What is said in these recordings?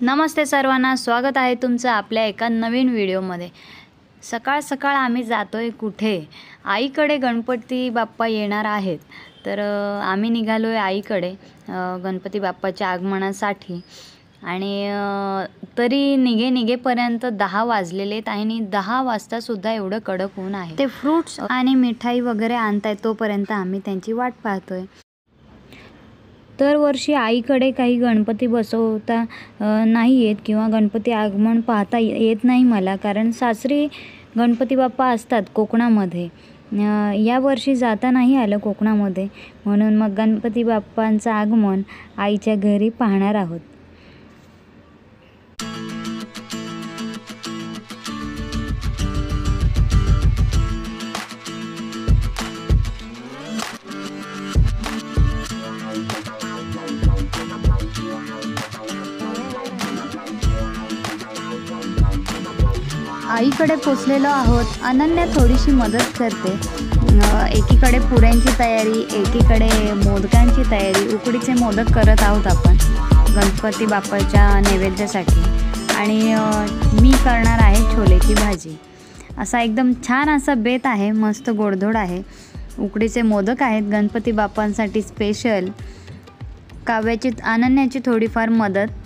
नमस्ते सर्वांना, स्वागत आहे तुमचं आपल्या एका नवीन व्हिडिओमध्ये। सकाळ सकाळ आम्ही जातोय कुठे? आईकडे गणपती बाप्पा येणार आहेत, तर आम्ही निघालोय आईकडे गणपती बाप्पाच्या आगमनासाठी। आणि तरी निघेपर्यंत 10 वाजलेले आहेत आणि 10 वाजता सुद्धा एवढं कडक ऊन आहे। ते फ्रूट्स आणि मिठाई वगैरे आणतायत, तोपर्यंत आम्ही त्यांची वाट पाहतोय। दरवर्षी आईकडे काही गणपती बसवता नाही येत किंवा गणपती आगमन पाहता येत नाही मला, कारण सासरी गणपती बाप्पा असतात कोकणामध्ये। या वर्षी जाता नाही आलं कोकणामध्ये, म्हणून मग गणपती बाप्पांचं आगमन आईच्या घरी पाहणार आहोत। आईकडे पोचलेलो आहोत। अनन्या थोडीशी मदत करते, एकीकडे पुऱ्यांची तयारी, एकीकडे मोदकांची तयारी। उकडीचे मोदक करत आहोत आपण गणपती बाप्पाच्या नैवेद्यासाठी, आणि मी करणार आहे छोलेची भाजी। असा एकदम छान असा बेत आहे, मस्त गोडधोड आहे। उकडीचे मोदक आहेत गणपती बाप्पांसाठी स्पेशल। काव्याची अनन्याची थोडीफार मदत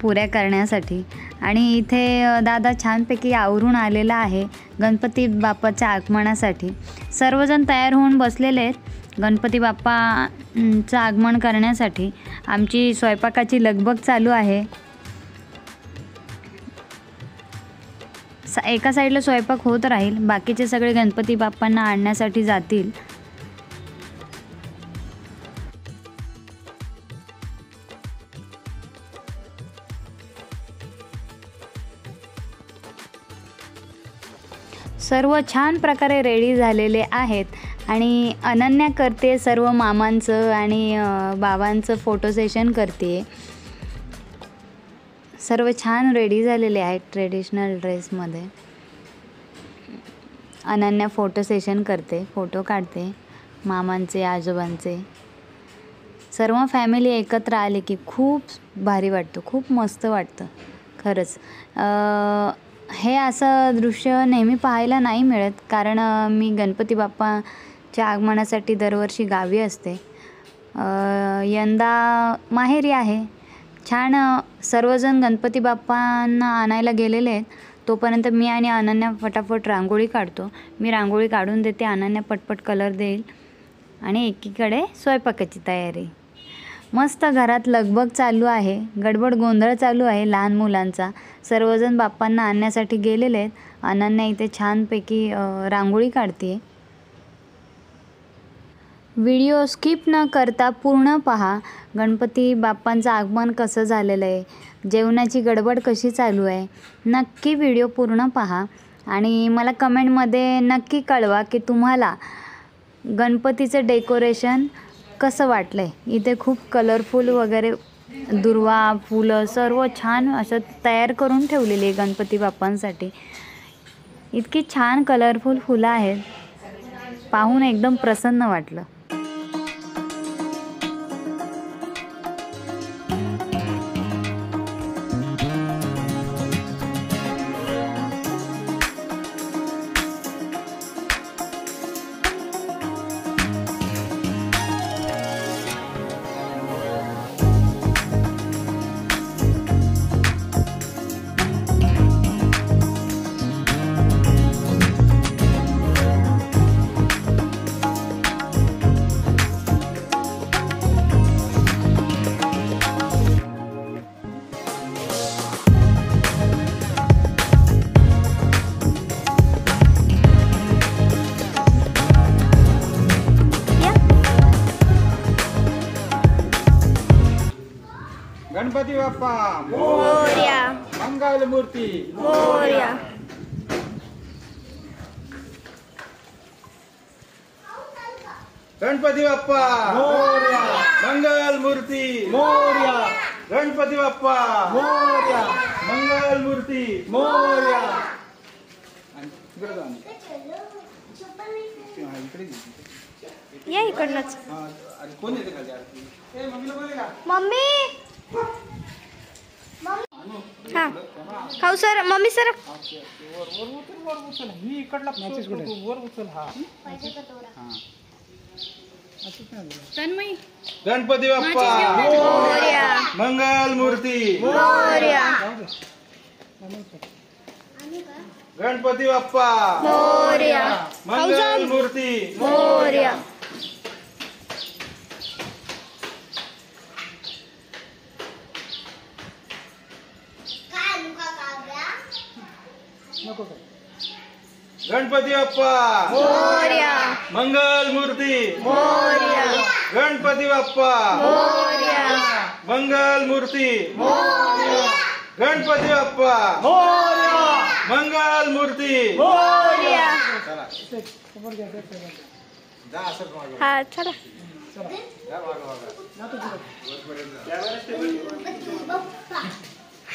पुऱ्या करण्यासाठी, आणि इथे दादा छानपैकी आवरून आलेला आहे गणपती बाप्पाच्या आगमनासाठी। सर्वजण तयार होऊन बसलेले आहेत गणपती बाप्पाचं आगमन करण्यासाठी। आमची स्वयंपाकाची लगबग चालू आहे। एका साईडला स्वयंपाक होत राहील, बाकीचे सगळे गणपती बाप्पांना आणण्यासाठी जातील। सर्व छान प्रकारे रेडी झालेले आहेत, आणि अनन्या करते सर्व मामांचं आणि बाबांचं फोटो सेशन करते। सर्व छान रेडी झालेले आहेत ट्रेडिशनल ड्रेसमध्ये। अनन्या फोटो सेशन करते, फोटो काढते मामांचे, आजोबांचे। सर्व फॅमिली एकत्र आले की खूप भारी वाटतं, खूप मस्त वाटतं खरंच। हे असं दृश्य नेहमी पाहायला नाही मिळत, कारण मी गणपती बाप्पाच्या आगमनासाठी दरवर्षी गावी असते। यंदा माहेरी आहे। छान सर्वजण गणपती बाप्पांना आणायला गेलेले आहेत, तोपर्यंत मी आणि अनन्या फटाफट रांगोळी काढतो। मी रांगोळी काढून देते, अनन्या पटपट कलर देईल, आणि एकीकडे स्वयंपाकाची तयारी। मस्त घरात लगबग चालू आहे, गडबड गोंधळ चालू आहे लहान मुलांचा। सर्वजण बाप्पांना आणण्यासाठी गेलेले आहेत। अनन्या इथे छानपैकी रांगोळी काढते। व्हिडिओ स्किप न करता पूर्ण पहा। गणपती बाप्पांचं आगमन कसं झालेलं आहे, जेवणाची गडबड कशी चालू आहे, नक्की व्हिडिओ पूर्ण पहा। आणि मला कमेंटमध्ये नक्की कळवा की तुम्हाला गणपतीचं डेकोरेशन कसं वाटलं आहे। इथे खूप कलरफुल वगैरे दुर्वा, फुलं सर्व छान असं तयार करून ठेवलेली आहे गणपती बाप्पांसाठी। इतकी छान कलरफुल फुलं आहेत, पाहून एकदम प्रसन्न वाटलं। गणपती बाप्पा मोरया, मंगल मूर्ती मोरया। गणपती बाप्पा मोरया, मंगल मूर्ती मोरया। गणपती बाप्पा मोरया, मंगल मूर्ती मोरया। या इकडनंच। कोण येते खाली आरती? ए मम्मीला बोलले का? मम्मी मम्मी खाऊ सर मम्मी सर वर उचल ही इकडला वर उचल हा तन्मयी गणपती बाप्पा मोरया मंगल मूर्ती मोरया गणपती बाप्पा मोरया मंगल मूर्ती मोरया गणपती बाप्पा मोरया मंगल मूर्ती मोरया गणपती बाप्पा मोरया मंगल मूर्ती गणपती बाप्पा मंगल मूर्ती मोरया हा चला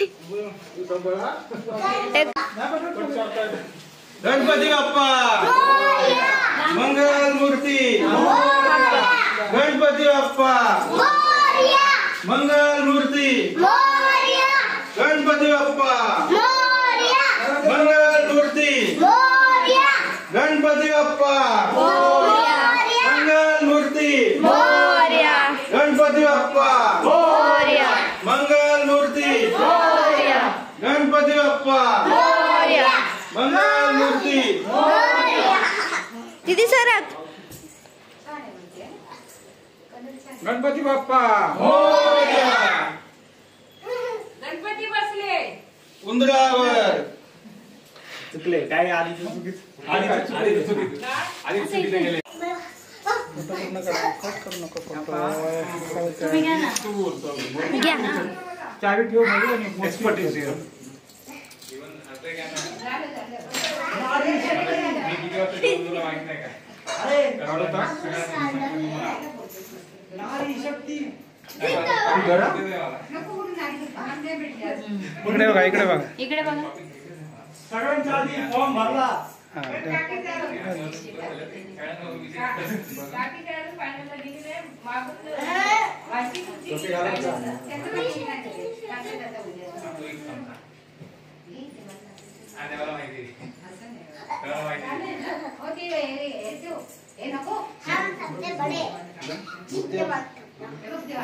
एक गणपती बाप्पा मंगल मूर्ती गणपती बाप्पा मंगल मूर्ती गणपती बाप्पा मंगल मूर्ती गणपती बाप्पा मंगल मूर्ती मोरया गणपती बाप्पा मोरया मंगल मूर्ती मोरया गणपती बाप्पा मोरया मंगल मूर्ती दीदी सरक गणपती बाप्पा मोरया गणपती बसले उंदरावर चुकले काय आधी चुकीच आधी चुकीचं गेले घ्या चावी ठेव एक्सपर्टीज इकडे बघा इकडे बघा इकडे बघा सगळ्यांच्या आधी फॉर्म भरला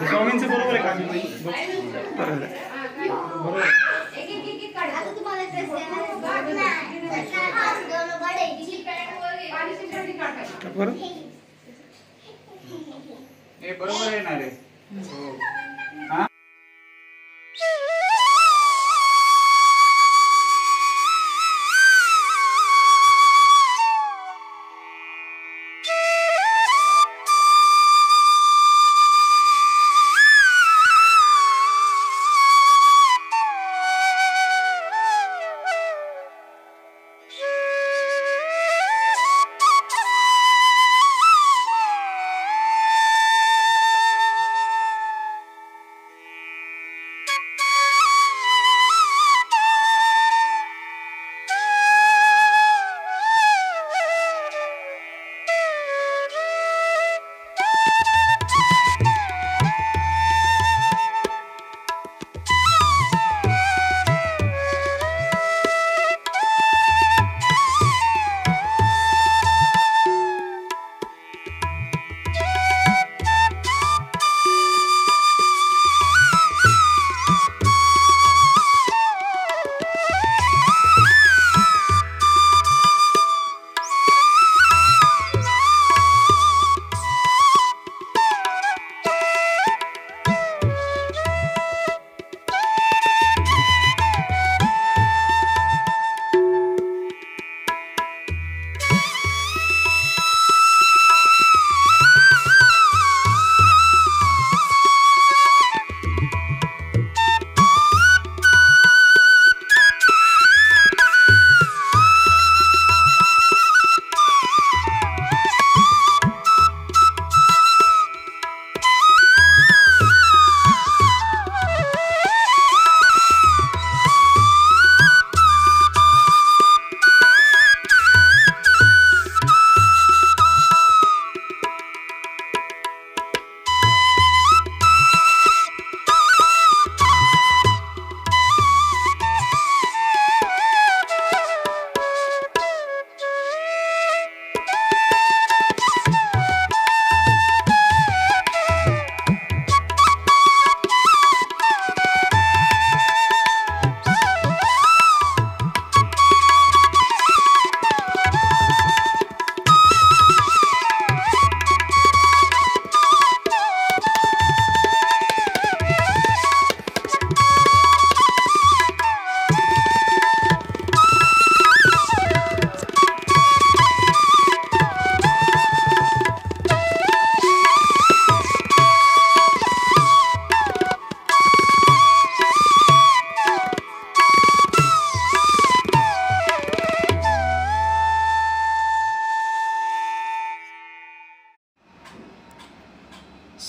स्वामींचं बरोबर आहे का बरोबर आहे ना रे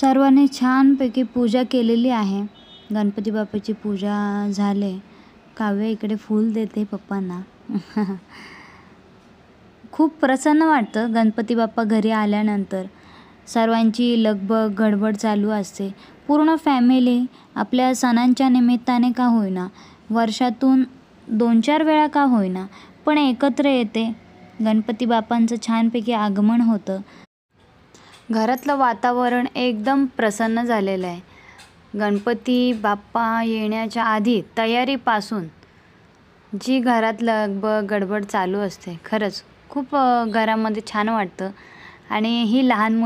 सर्वांनी छानपैकी पूजा केलेली आहे. गणपती बाप्पाची पूजा झाले. काव्य इकडे फूल देते पप्पांना. खूप प्रसन्न वाटतं गणपती बाप्पा घरी आल्यानंतर. सर्वांची लगबग गडबड चालू असते. पूर्ण फॅमिली आपल्या सणांच्या निमित्ताने का होईना, वर्षातून 2-4 वेळा का होईना, पण एकत्र येते. गणपती बाप्पांचं छानपैकी आगमन होतं. घरातलं वातावरण एकदम प्रसन्न झालेलं आहे. गणपती बाप्पा येण्याच्या आधी तयारीपासून जी घरात लगबग गडबड चालू असते, खरंच खूप घरामध्ये छान वाटतं. आणि ही लहान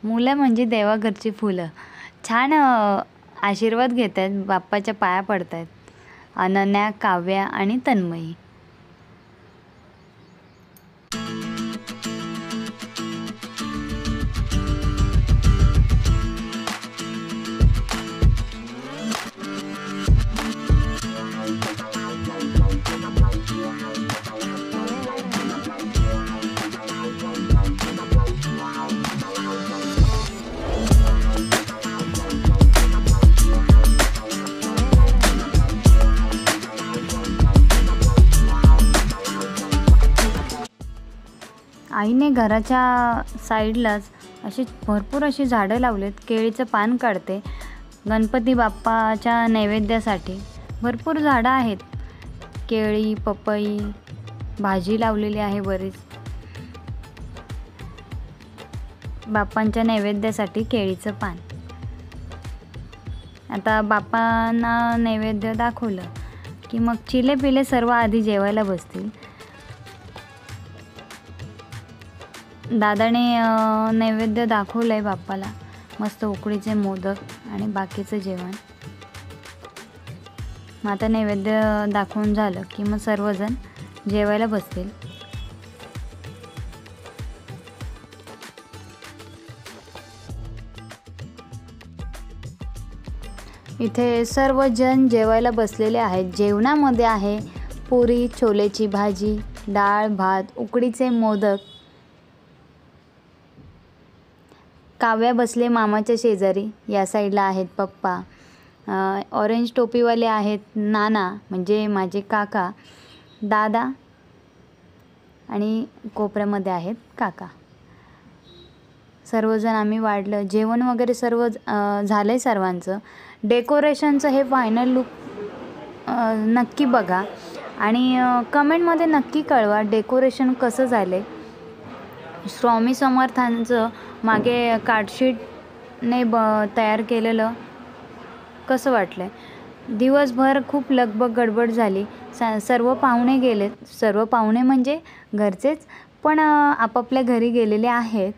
मुलं म्हणजे देवाघरची फुलं छान आशीर्वाद घेत आहेत, बाप्पाच्या पाया पडत आहेत. अनन्या, काव्या आणि तन्मयी. आईने घराच्या साईडलाच भरपूर अशी झाडं लावलेत. केळीचं पान काढते गणपती बाप्पाच्या नैवेद्यासाठी. भरपूर झाडं आहेत. केळी, पपई, भाजी लावलेली आहे बरीच. बाप्पांच्या नैवेद्यासाठी केळीचं पान. आता बाप्पांना नैवेद्य दाखवलं की मग चिले सर्व आधी जेवायला बसतील. दादाने नैवेद्य दाखवलं आहे बाप्पाला. मस्त उकडीचे मोदक आणि बाकीचं जेवण. मग आता नैवेद्य दाखवून झालं की मग सर्वजण जेवायला बसतील. इथे सर्वजण जेवायला बसलेले आहेत. जेवणामध्ये आहे पुरी, छोलेची भाजी, डाळ, भात, उकडीचे मोदक. काव्या बसले मामाच्या शेजारी. या साईडला आहेत पप्पा. ऑरेंज टोपीवाले आहेत नाना म्हणजे माझे काका, दादा आणि कोपऱ्यामध्ये आहेत काका. सर्वजण आम्ही वाढलं. जेवण वगैरे सर्व झालं आहे सर्वांचं. डेकोरेशनचं हे फायनल लुक नक्की बघा आणि कमेंटमध्ये नक्की कळवा डेकोरेशन कसं झालं आहे. स्वामी समर्थांचं मागे कार्डशीटने तयार केलेलं कसं वाटलं आहे. दिवसभर खूप लगबग गडबड झाली. सर्व पाहुणे गेलेत. सर्व पाहुणे म्हणजे घरचेच, पण आपापल्या घरी गेलेले आहेत.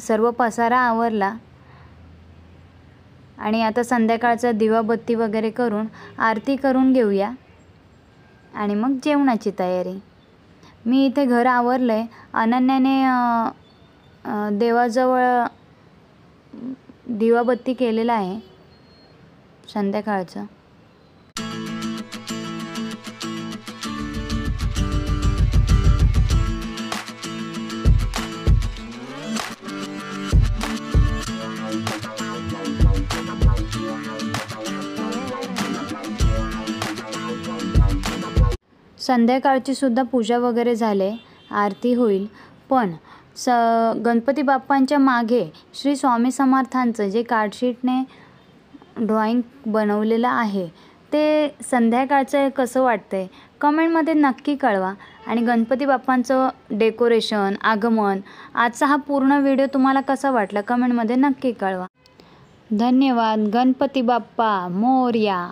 सर्व पसारा आवरला आणि आता संध्याकाळचा दिवाबत्ती वगैरे करून आरती करून घेऊया आणि मग जेवणाची तयारी. मी इथे घर आवरलं आहे. अनन्याने देवाजवळ दिवाबत्ती केलेला आहे संध्याकाळचं. संध्याकाळची सुद्धा पूजा वगैरे झाले, आरती होईल. पण गणपती बाप्पांच्या मागे श्री स्वामी समर्थांचं जे कार्डशीटने ड्रॉइंग बनवलेलं आहे ते संध्याकाळचं कसं वाटतंय कमेंटमध्ये नक्की कळवा. आणि गणपती बाप्पांचं डेकोरेशन, आगमन, आजचा हा पूर्ण व्हिडिओ तुम्हाला कसा वाटला कमेंटमध्ये नक्की कळवा. धन्यवाद. गणपती बाप्पा मोरया.